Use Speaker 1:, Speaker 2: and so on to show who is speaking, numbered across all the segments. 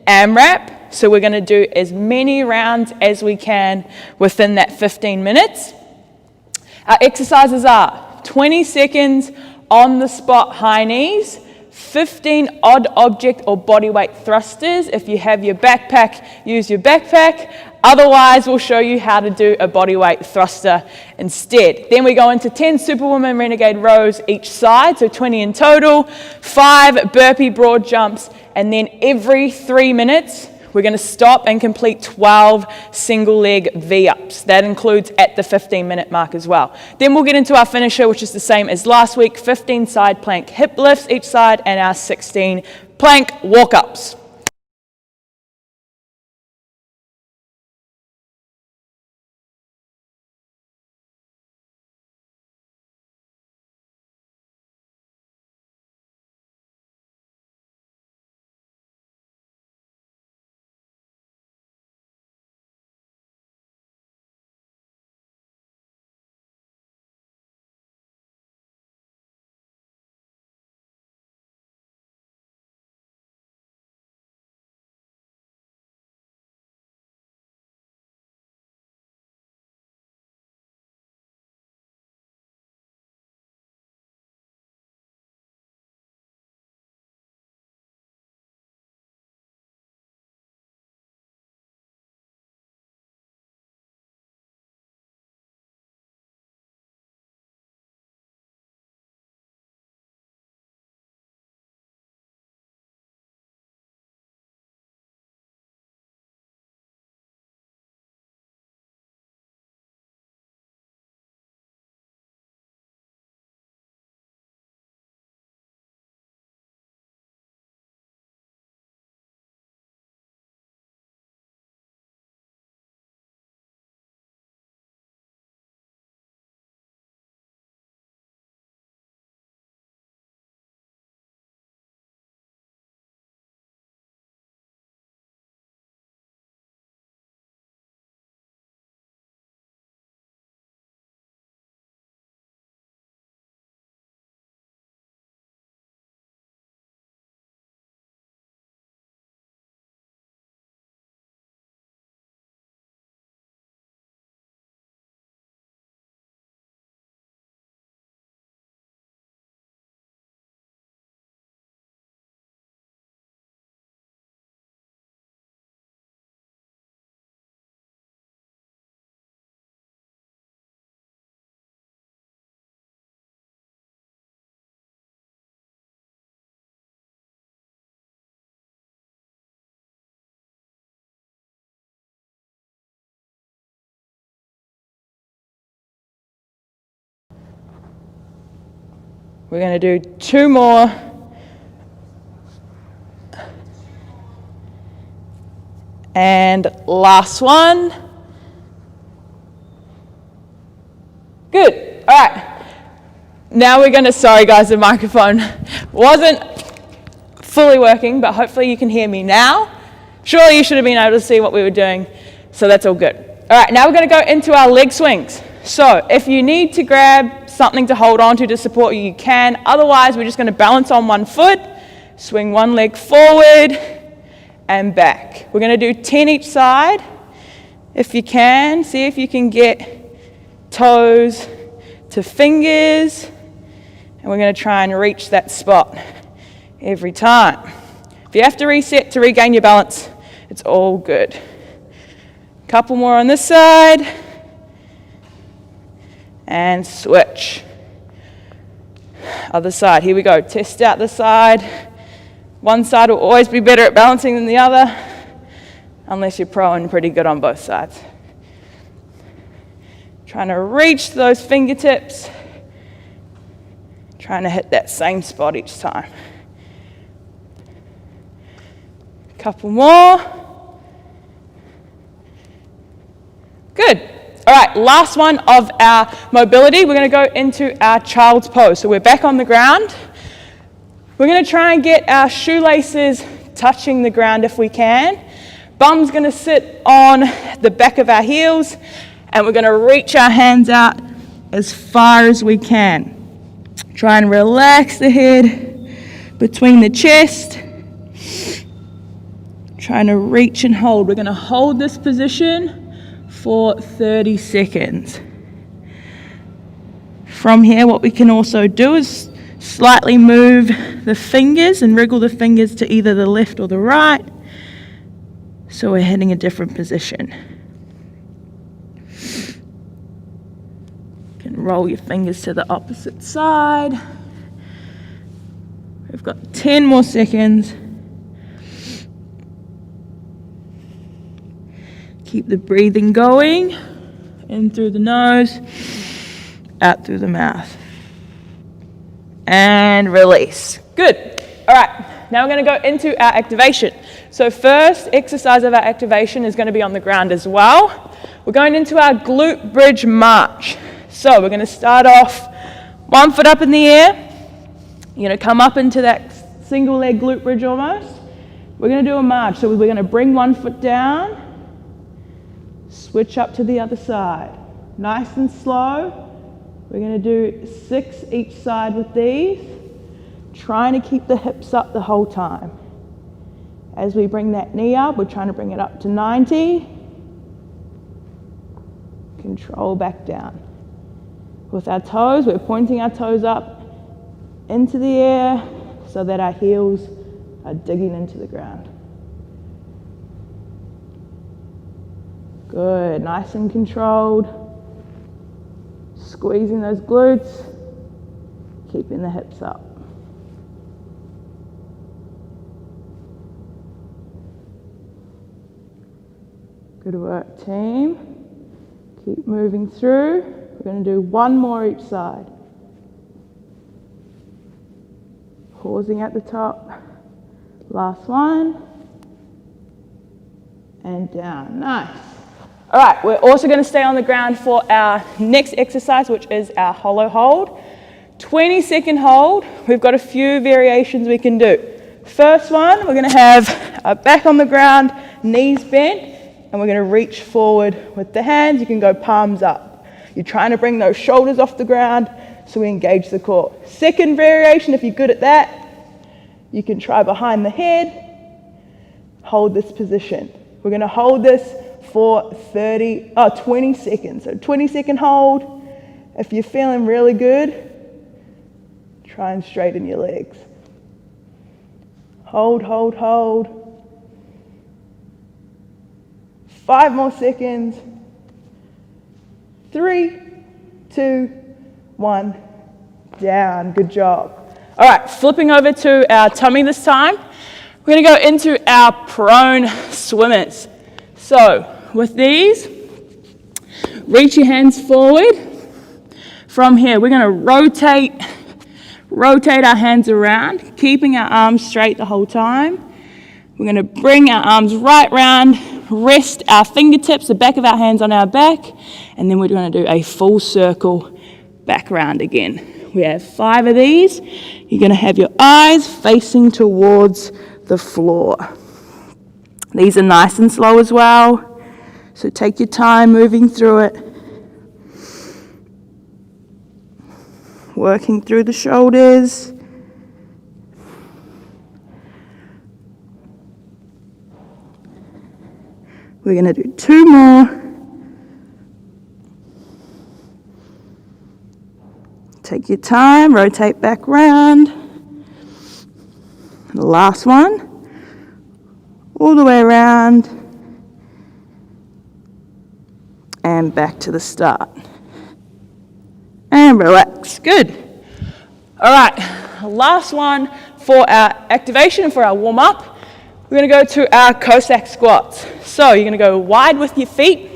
Speaker 1: AMRAP. So we're going to do as many rounds as we can within that 15 minutes. Our exercises are 20 seconds on the spot high knees, 15 odd object or body weight thrusters. If you have your backpack, use your backpack. Otherwise, we'll show you how to do a body weight thruster instead. Then we go into 10 Superwoman Renegade rows each side, so 20 in total, 5 burpee broad jumps, and then every 3 minutes, we're going to stop and complete 12 single leg V-ups. That includes at the 15-minute mark as well. Then we'll get into our finisher, which is the same as last week, 15 side plank hip lifts each side and our 16 plank walk-ups. We're going to do 2 more. And last one. Good. All right. Now we're going to, sorry guys, the microphone wasn't fully working, but hopefully you can hear me now. Surely you should have been able to see what we were doing, so that's all good. All right, now we're going to go into our leg swings. So if you need to grab something to hold on to support you, you can. Otherwise, we're just going to balance on one foot, swing one leg forward and back. We're going to do 10 each side. If you can, see if you can get toes to fingers. And we're going to try and reach that spot every time. If you have to reset to regain your balance, it's all good. Couple more on this side. And switch. Other side, here we go. Test out the side. One side will always be better at balancing than the other, unless you're pro and pretty good on both sides. Trying to reach those fingertips. Trying to hit that same spot each time. Couple more. Good. All right, last one of our mobility. We're going to go into our child's pose. So we're back on the ground. We're going to try and get our shoelaces touching the ground if we can. Bum's going to sit on the back of our heels, and we're going to reach our hands out as far as we can. Try and relax the head between the chest. Trying to reach and hold. We're going to hold this position for 30 seconds. From here, what we can also do is slightly move the fingers and wriggle the fingers to either the left or the right, so we're hitting a different position. You can roll your fingers to the opposite side. We've got 10 more seconds. Keep the breathing going, in through the nose, out through the mouth. And release. Good. All right, now we're going to go into our activation. So first exercise of our activation is going to be on the ground as well. We're going into our glute bridge march. So we're going to start off 1 foot up in the air. You're going to come up into that single leg glute bridge almost. We're going to do a march. So we're going to bring 1 foot down, switch up to the other side. Nice and slow. We're going to do 6 each side with these, trying to keep the hips up the whole time. As we bring that knee up, we're trying to bring it up to 90. Control back down. With our toes, we're pointing our toes up into the air so that our heels are digging into the ground. Good, nice and controlled. Squeezing those glutes, keeping the hips up. Good work, team. Keep moving through. We're going to do 1 more each side. Pausing at the top. Last one. And down. Nice. All right, we're also going to stay on the ground for our next exercise, which is our hollow hold. 20-second hold. We've got a few variations we can do. First one, we're going to have our back on the ground, knees bent, and we're going to reach forward with the hands. You can go palms up. You're trying to bring those shoulders off the ground so we engage the core. Second variation, if you're good at that, you can try behind the head. Hold this position. We're going to hold this for 20 seconds. So 20-second hold. If you're feeling really good, try and straighten your legs. Hold, hold, hold. 5 more seconds. 3, 2, 1. Down. Good job. All right, flipping over to our tummy this time. We're going to go into our prone swimmers. So with these, reach your hands forward. From here, we're going to rotate our hands around, keeping our arms straight the whole time. We're going to bring our arms right round, rest our fingertips, the back of our hands on our back, and then we're going to do a full circle back round again. We have 5 of these. You're going to have your eyes facing towards the floor. These are nice and slow as well, so take your time moving through it. Working through the shoulders. We're going to do 2 more. Take your time, rotate back round. The last one. All the way around. And back to the start. And relax. Good. All right, last one for our activation, for our warm-up. We're going to go to our Cossack squats. So you're going to go wide with your feet,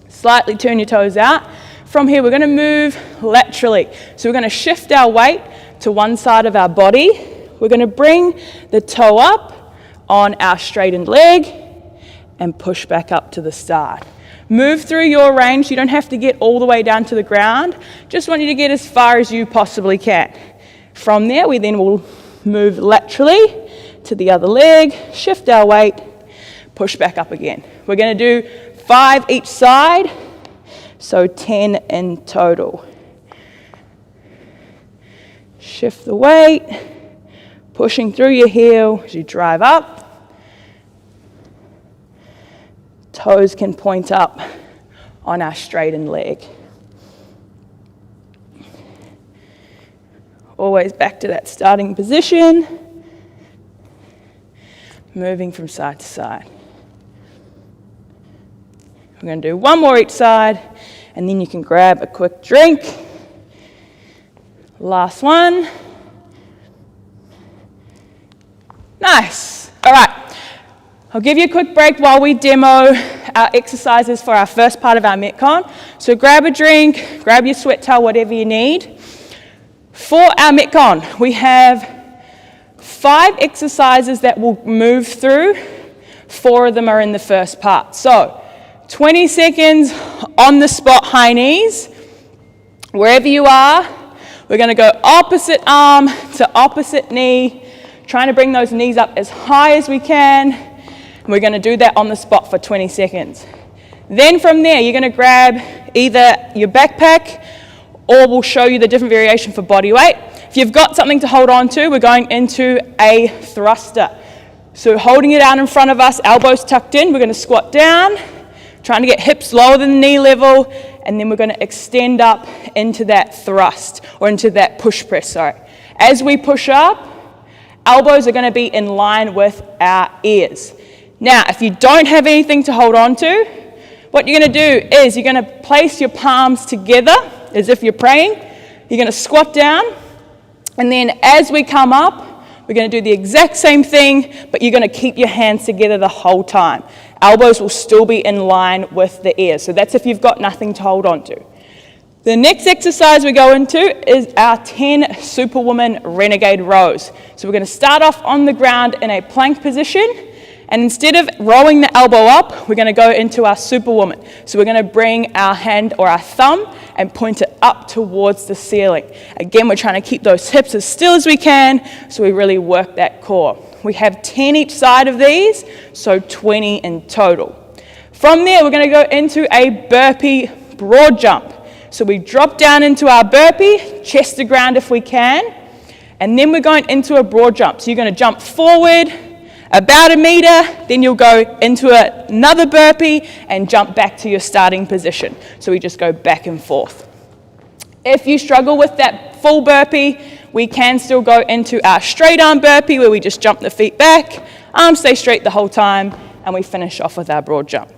Speaker 1: slightly turn your toes out. From here, we're going to move laterally. So we're going to shift our weight to one side of our body. We're going to bring the toe up on our straightened leg and push back up to the start. Move through your range. You don't have to get all the way down to the ground. Just want you to get as far as you possibly can. From there, we then will move laterally to the other leg, shift our weight, push back up again. We're going to do 5 each side, so 10 in total. Shift the weight, pushing through your heel as you drive up, Toes can point up on our straightened leg. Always back to that starting position. Moving from side to side. We're going to do one more each side, and then you can grab a quick drink. Last one. Nice. All right. I'll give you a quick break while we demo our exercises for our first part of our Metcon. So grab a drink, grab your sweat towel, whatever you need. For our Metcon, we have 5 exercises that we'll move through. 4 of them are in the first part. So 20 seconds on the spot, high knees. Wherever you are, we're going to go opposite arm to opposite knee, trying to bring those knees up as high as we can. And we're going to do that on the spot for 20 seconds. Then from there, you're going to grab either your backpack, or we'll show you the different variation for body weight. If you've got something to hold on to, we're going into a thruster. So holding it out in front of us, elbows tucked in, we're going to squat down, trying to get hips lower than knee level, and then we're going to extend up into that thrust, or into that push press, sorry. As we push up, elbows are going to be in line with our ears. Now, if you don't have anything to hold on to, what you're going to do is you're going to place your palms together as if you're praying. You're going to squat down, and then as we come up, we're going to do the exact same thing, but you're going to keep your hands together the whole time. Elbows will still be in line with the ears. So that's if you've got nothing to hold on to. The next exercise we go into is our 10 Superwoman Renegade rows. So we're going to start off on the ground in a plank position. And instead of rowing the elbow up, we're going to go into our Superwoman. So we're going to bring our hand or our thumb and point it up towards the ceiling. Again, we're trying to keep those hips as still as we can, so we really work that core. We have 10 each side of these, so 20 in total. From there, we're going to go into a burpee broad jump. So we drop down into our burpee, chest to ground if we can, and then we're going into a broad jump. So you're going to jump forward about a meter, then you'll go into another burpee and jump back to your starting position. So we just go back and forth. If you struggle with that full burpee, we can still go into our straight arm burpee where we just jump the feet back, arms stay straight the whole time, and we finish off with our broad jump.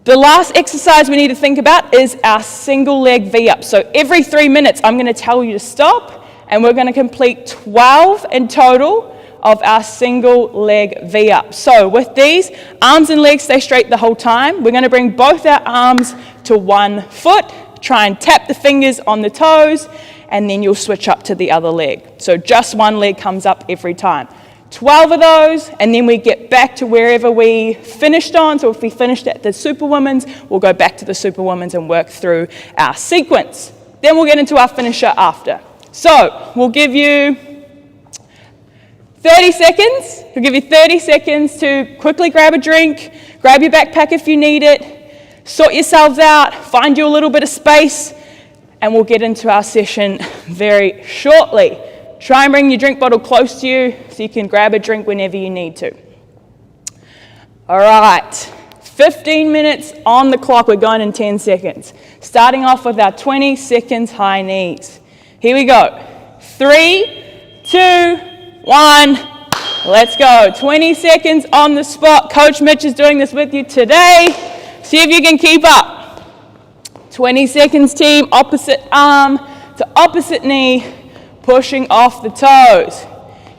Speaker 1: The last exercise we need to think about is our single leg V-up. So every 3 minutes, I'm going to tell you to stop, and we're going to complete 12 in total of our single leg V-up. So with these, arms and legs stay straight the whole time. We're going to bring both our arms to one foot, try and tap the fingers on the toes, and then you'll switch up to the other leg. So just one leg comes up every time. 12 of those, and then we get back to wherever we finished on. So if we finished at the Superwoman's, we'll go back to the Superwoman's and work through our sequence. Then we'll get into our finisher after. So we'll give you 30 seconds. We'll give you 30 seconds to quickly grab a drink, grab your backpack if you need it, sort yourselves out, find you a little bit of space, and we'll get into our session very shortly. Try and bring your drink bottle close to you so you can grab a drink whenever you need to. All right, 15 minutes on the clock. We're going in 10 seconds. Starting off with our 20 seconds high knees. Here we go. 3, 2, 1, let's go. 20 seconds on the spot. Coach Mitch is doing this with you today. See if you can keep up. 20 seconds, team. Opposite arm to opposite knee, pushing off the toes.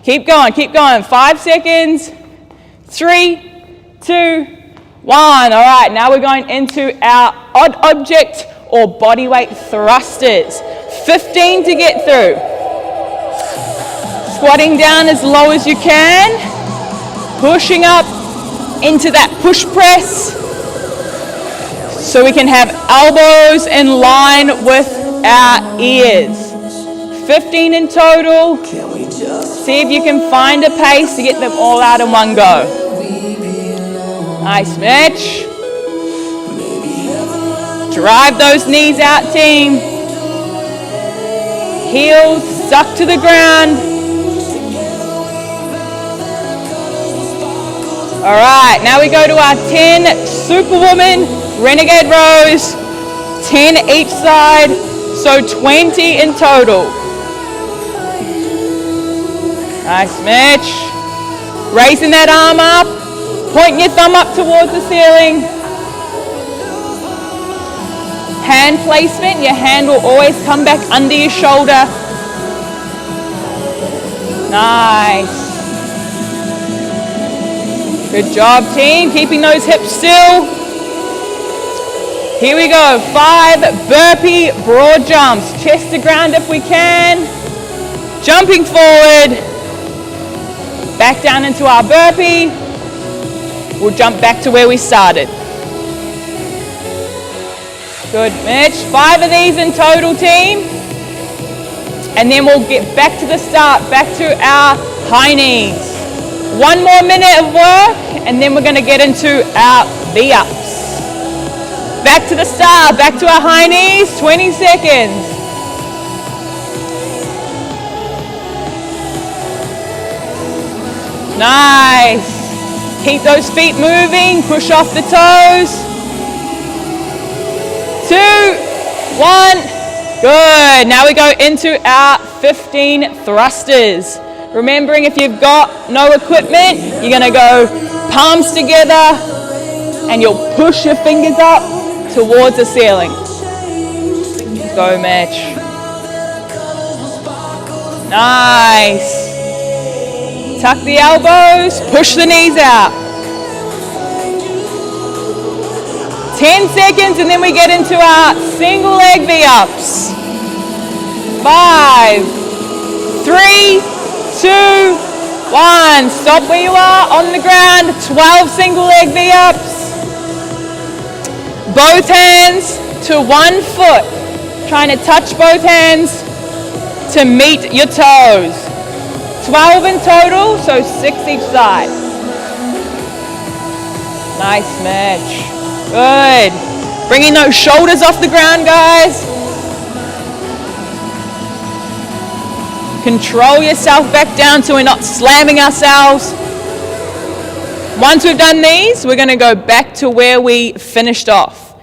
Speaker 1: Keep going, keep going. 5 seconds. 3, 2, 1. All right, now we're going into our odd object or bodyweight thrusters. 15 to get through. Squatting down as low as you can, pushing up into that push press so we can have elbows in line with our ears. 15 in total. See if you can find a pace to get them all out in one go. Nice, Mitch. Drive those knees out, team. Heels stuck to the ground. All right, now we go to our 10 Superwoman Renegade rows, 10 each side, so 20 in total. Nice, Mitch. Raising that arm up, pointing your thumb up towards the ceiling. Hand placement, your hand will always come back under your shoulder. Nice. Good job, team, keeping those hips still. Here we go, 5 burpee broad jumps. Chest to ground if we can. Jumping forward. Back down into our burpee. We'll jump back to where we started. Good, Mitch. 5 of these in total, team. And then we'll get back to the start, back to our high knees. 1 more minute of work, and then we're going to get into our V-ups. Back to the start, back to our high knees, 20 seconds. Nice. Keep those feet moving, push off the toes. 2, 1, good. Now we go into our 15 thrusters. Remembering if you've got no equipment, you're gonna go palms together and you'll push your fingers up towards the ceiling. Go, Mitch. Nice. Tuck the elbows, push the knees out. 10 seconds and then we get into our single leg V-ups. 5, 3, 2, 1. Stop where you are on the ground. 12 single leg V-ups. Both hands to one foot. Trying to touch both hands to meet your toes. 12 in total, so 6 each side. Nice, Mitch. Good. Bringing those shoulders off the ground, guys. Control yourself back down so we're not slamming ourselves. Once we've done these, we're going to go back to where we finished off.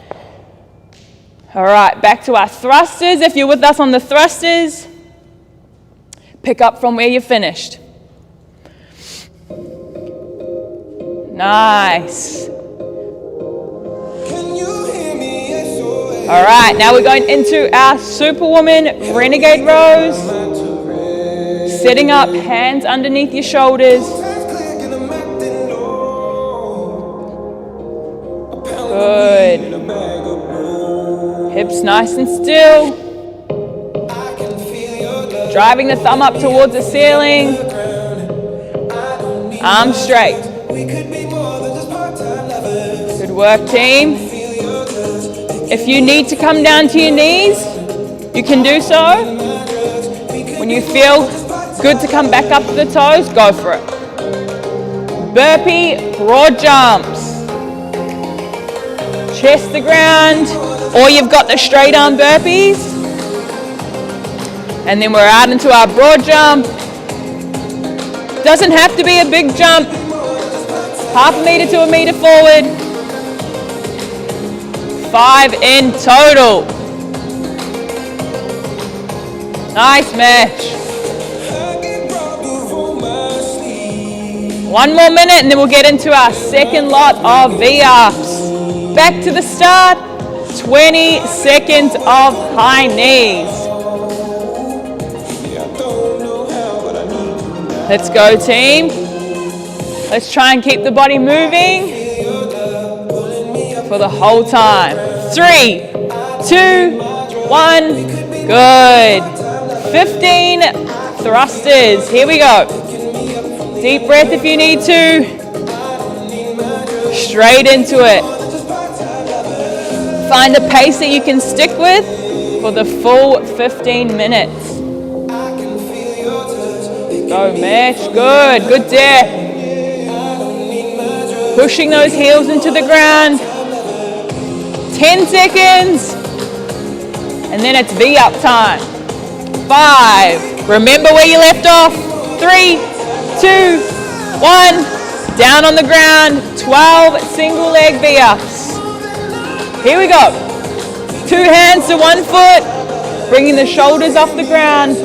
Speaker 1: All right, back to our thrusters. If you're with us on the thrusters, pick up from where you finished. Nice. All right, now we're going into our Superwoman Renegade rows. Sitting up, hands underneath your shoulders. Good. Hips nice and still. Driving the thumb up towards the ceiling. Arms straight. Good work, team. If you need to come down to your knees, you can do so. When you feel good to come back up to the toes, go for it. Burpee broad jumps. Chest to ground, or you've got the straight arm burpees. And then we're out into our broad jump. Doesn't have to be a big jump. 1/2 meter to 1 meter forward. 5 in total. Nice match. 1 more minute and then we'll get into our second lot of V-ups. Back to the start, 20 seconds of high knees. Let's go, team. Let's try and keep the body moving for the whole time. 3, 2, 1, good. 15 thrusters, here we go. Deep breath if you need to. Straight into it. Find a pace that you can stick with for the full 15 minutes. Go, Mitch. Good. Good depth. Pushing those heels into the ground. 10 seconds. And then it's V-up time. 5. Remember where you left off. 3, 2, 1. Down on the ground, 12 single leg V-ups. Here we go. 2 hands to 1 foot, bringing the shoulders off the ground.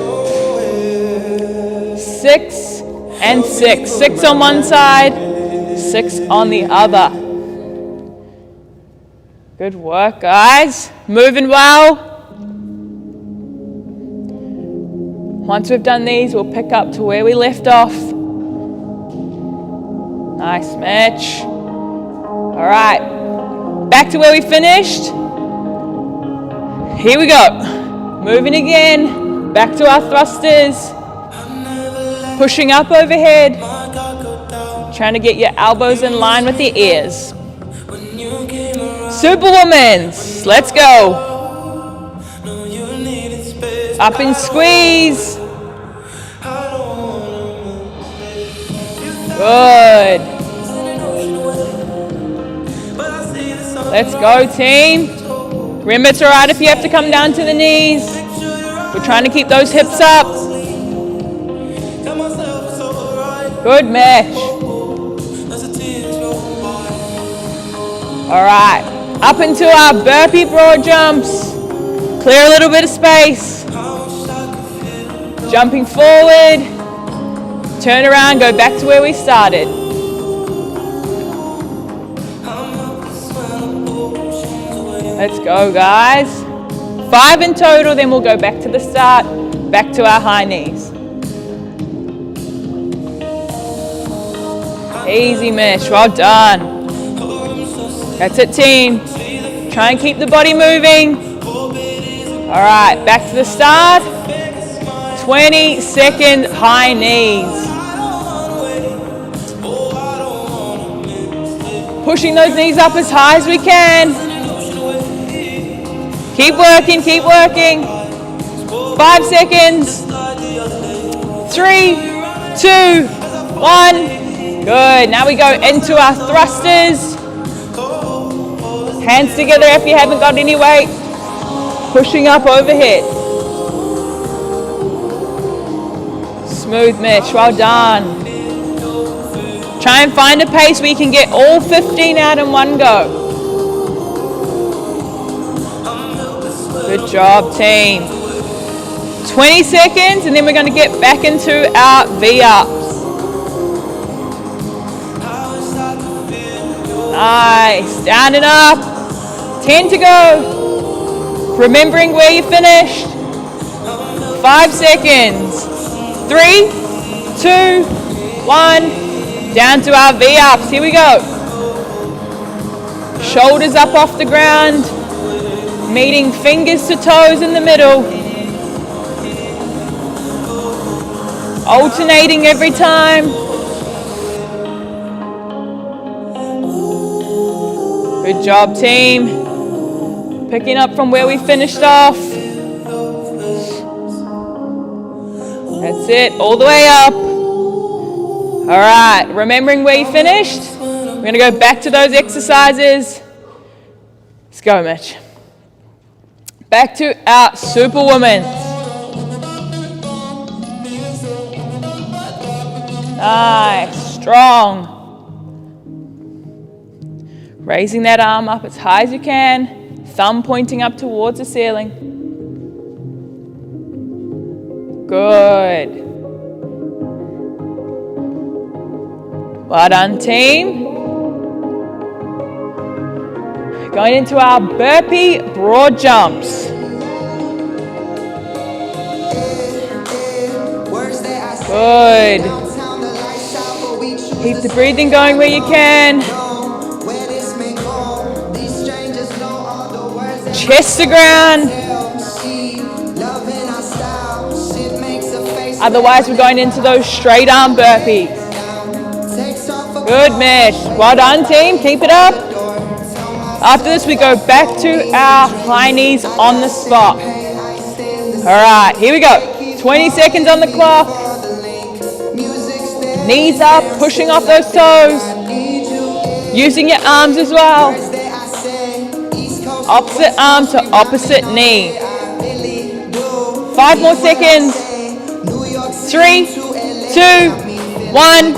Speaker 1: 6 and 6. 6 on one side, 6 on the other. Good work, guys. Moving well. Once we've done these, we'll pick up to where we left off. Nice, Mitch. All right, back to where we finished. Here we go. Moving again, back to our thrusters. Pushing up overhead. Trying to get your elbows in line with your ears. Superwoman's, let's go. Up and squeeze. Good. Let's go, team. Remember, it's all right if you have to come down to the knees. We're trying to keep those hips up. Good match. All right, up into our burpee broad jumps. Clear a little bit of space. Jumping forward. Turn around, go back to where we started. Let's go, guys. 5 in total, then we'll go back to the start, back to our high knees. Easy, Mish, well done. That's it, team. Try and keep the body moving. All right, back to the start. 20-second high knees. Pushing those knees up as high as we can. Keep working, keep working. 5 seconds. 3, 2, 1. Good, now we go into our thrusters. Hands together if you haven't got any weight. Pushing up overhead. Smooth, Mitch, well done. Try and find a pace where you can get all 15 out in one go. Good job, team. 20 seconds, and then we're going to get back into our V-ups. Nice, standing up. 10 to go. Remembering where you finished. 5 seconds. 3, 2, 1. Down to our V-ups. Here we go. Shoulders up off the ground. Meeting fingers to toes in the middle. Alternating every time. Good job, team. Picking up from where we finished off. That's it, all the way up. All right, remembering where you finished. We're gonna go back to those exercises. Let's go, Mitch. Back to our Superwoman. Nice, strong. Raising that arm up as high as you can. Thumb pointing up towards the ceiling. Good. Well done, team. Going into our burpee broad jumps. Good. Keep the breathing going where you can. Chest to ground. Otherwise, we're going into those straight arm burpees. Good, Mitch. Well done, team. Keep it up. After this, we go back to our high knees on the spot. All right, here we go. 20 seconds on the clock. Knees up, pushing off those toes. Using your arms as well. Opposite arm to opposite knee. 5 more seconds. 3, 2, 1.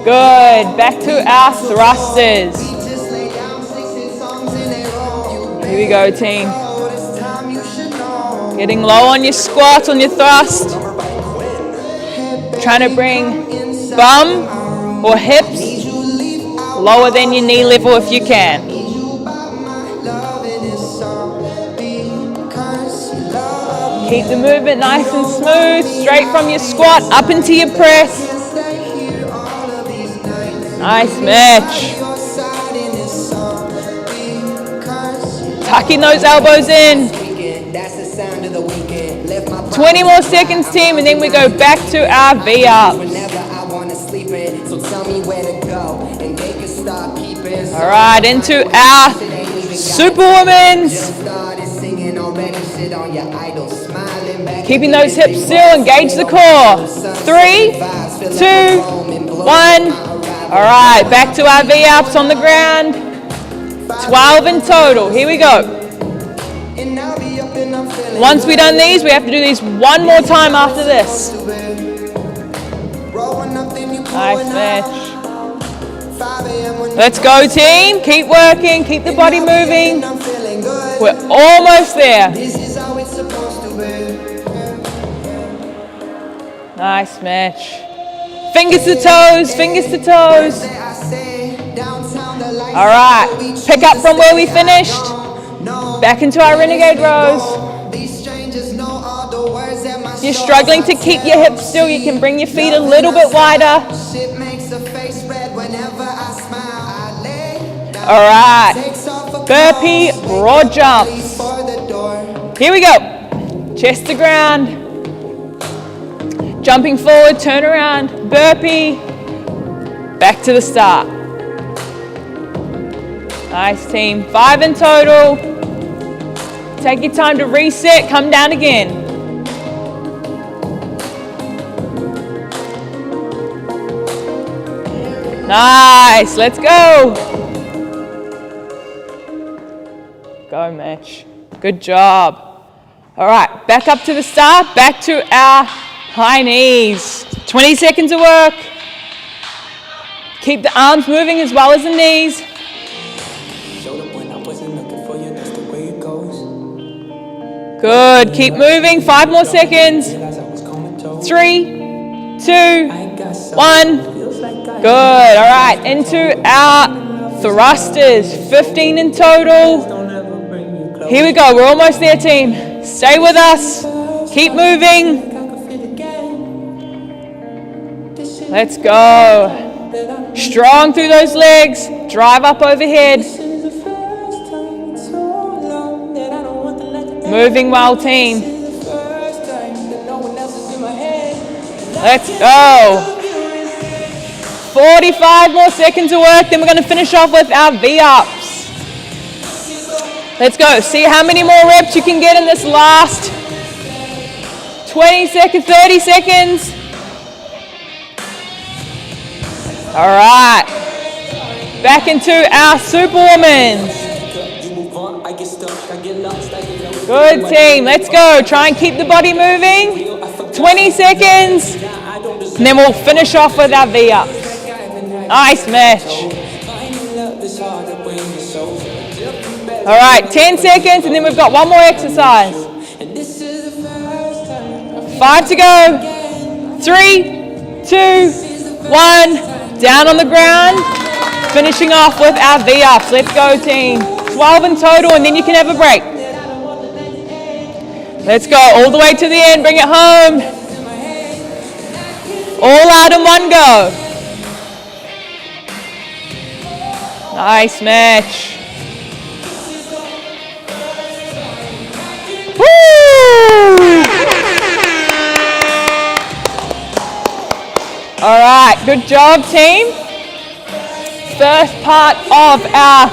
Speaker 1: Good. Back to our thrusters. Here we go, team. Getting low on your squat, on your thrust. Trying to bring bum or hips lower than your knee level if you can. Keep the movement nice and smooth, straight from your squat up into your press. Nice match. Tucking those elbows in. 20 more seconds, team, and then we go back to our V-ups. All right, into our Superwomen's. Keeping those hips still, engage the core. 3, 2, 1. All right, back to our V-ups on the ground. 12 in total, here we go. Once we've done these, we have to do these one more time after this. Nice match. Let's go, team. Keep working, keep the body moving. We're almost there. Nice match. Fingers to toes, fingers to toes. All right, pick up from where we finished. Back into our renegade rows. If you're struggling to keep your hips still, you can bring your feet a little bit wider. All right, burpee broad jumps. Here we go. Chest to ground. Jumping forward, turn around, burpee. Back to the start. Nice, team. 5 in total. Take your time to reset, come down again. Nice, let's go. Go, Mitch. Good job. All right, back up to the start, back to our high knees. 20 seconds of work. Keep the arms moving as well as the knees. Good, keep moving, 5 more seconds. 3, 2, 1. Good, all right, into our thrusters, 15 in total. Here we go, we're almost there, team. Stay with us, keep moving. Let's go. Strong through those legs, drive up overhead. Moving well, team. Let's go. 45 more seconds of work, then we're going to finish off with our V-ups. Let's go. See how many more reps you can get in this last 20 seconds, 30 seconds. All right. Back into our Superwomen's. Good, team. Let's go. Try and keep the body moving. 20 seconds. And then we'll finish off with our V-ups. Nice match. All right, 10 seconds, and then we've got one more exercise. 5 to go. 3, 2, 1. Down on the ground. Finishing off with our V-ups. Let's go, team. 12 in total, and then you can have a break. Let's go all the way to the end. Bring it home. All out in one go. Nice match. Woo! All right, good job, team. First part of our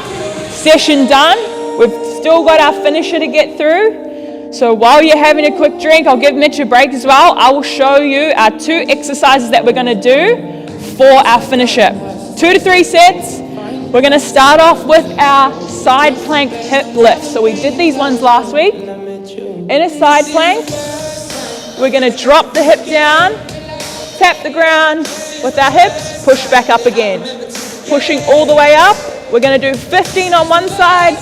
Speaker 1: session done. We've still got our finisher to get through. So while you're having a quick drink, I'll give Mitch a break as well. I will show you our 2 exercises that we're going to do for our finisher. 2 to 3 sets. We're going to start off with our side plank hip lifts. So we did these ones last week. In a side plank, we're going to drop the hip down, tap the ground with our hips, push back up again. Pushing all the way up. We're going to do 15 on one side,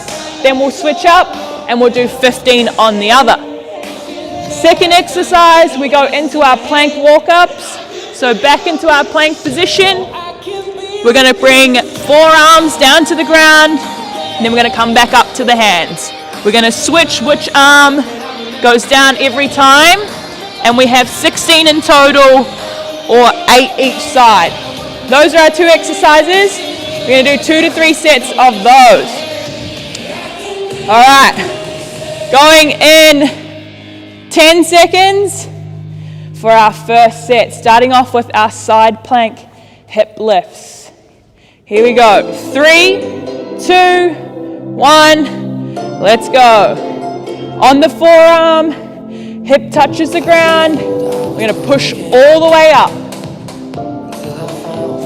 Speaker 1: then we'll switch up and we'll do 15 on the other. Second exercise, we go into our plank walk-ups. So back into our plank position. We're going to bring forearms down to the ground, and then we're going to come back up to the hands. We're going to switch which arm goes down every time, and we have 16 in total, or 8 each side. Those are our 2 exercises. We're going to do 2 to 3 sets of those. All right, going in 10 seconds for our first set, starting off with our side plank hip lifts. Here we go. 3, 2, 1, let's go. On the forearm, hip touches the ground. We're going to push all the way up.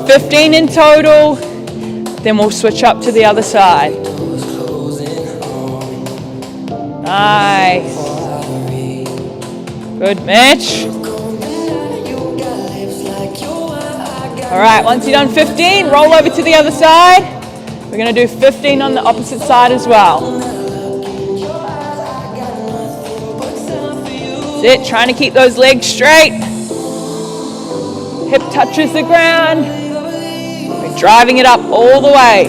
Speaker 1: 15 in total, then we'll switch up to the other side. Nice. Good, Mitch. All right, once you're done 15, roll over to the other side. We're going to do 15 on the opposite side as well. That's it, trying to keep those legs straight. Hip touches the ground. We're driving it up all the way.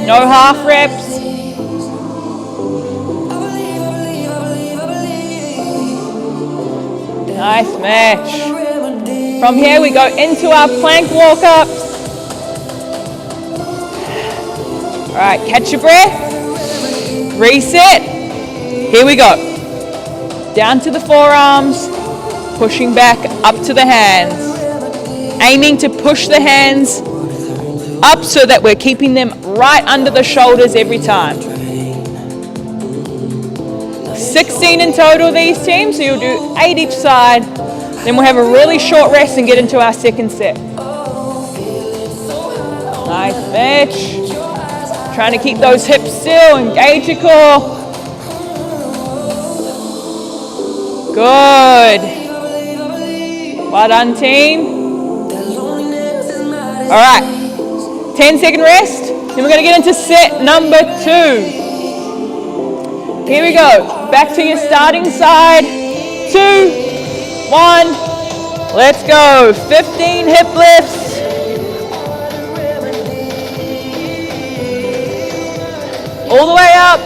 Speaker 1: No half reps. Nice match. From here we go into our plank walk-ups. All right, catch your breath. Reset. Here we go. Down to the forearms, pushing back up to the hands. Aiming to push the hands up so that we're keeping them right under the shoulders every time. 16 in total these teams, so you'll do 8 each side. Then we'll have a really short rest and get into our second set. Nice, Mitch. Trying to keep those hips still, engage your core. Good. Well done, team. All right, 10-second rest. Then we're going to get into set number 2. Here we go. Back to your starting side. 2, 1. Let's go. 15 hip lifts. All the way up.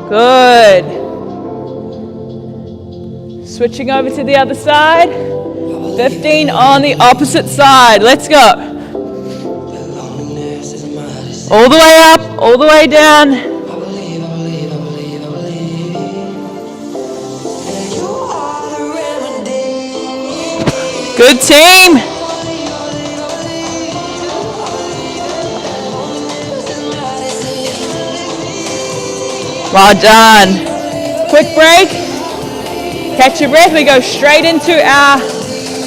Speaker 1: Good. Switching over to the other side. 15 on the opposite side. Let's go. All the way up, all the way down. Good team. Well done. Quick break. Catch your breath. We go straight into our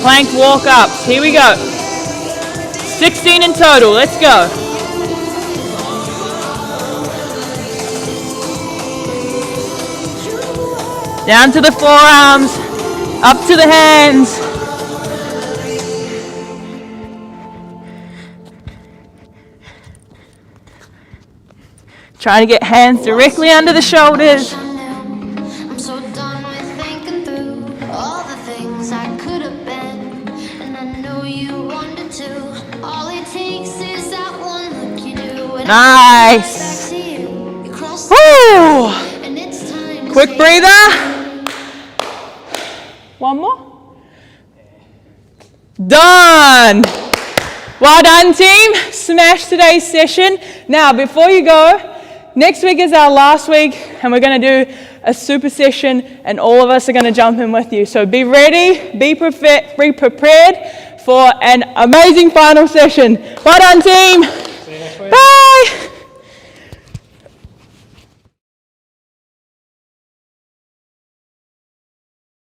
Speaker 1: plank walk-ups. Here we go. 16 in total. Let's go. Down to the forearms, up to the hands. Trying to get hands directly under the shoulders.
Speaker 2: I'm so done with thinking through all the things I could have been, and I know you wanted to. All it takes is that one look you do.
Speaker 1: Nice. Woo! Quick breather. One more. Done. Well done, team. Smash today's session. Now, before you go, next week is our last week, and we're going to do a super session, and all of us are going to jump in with you. So be ready, be prepared for an amazing final session. Well done, team. Bye.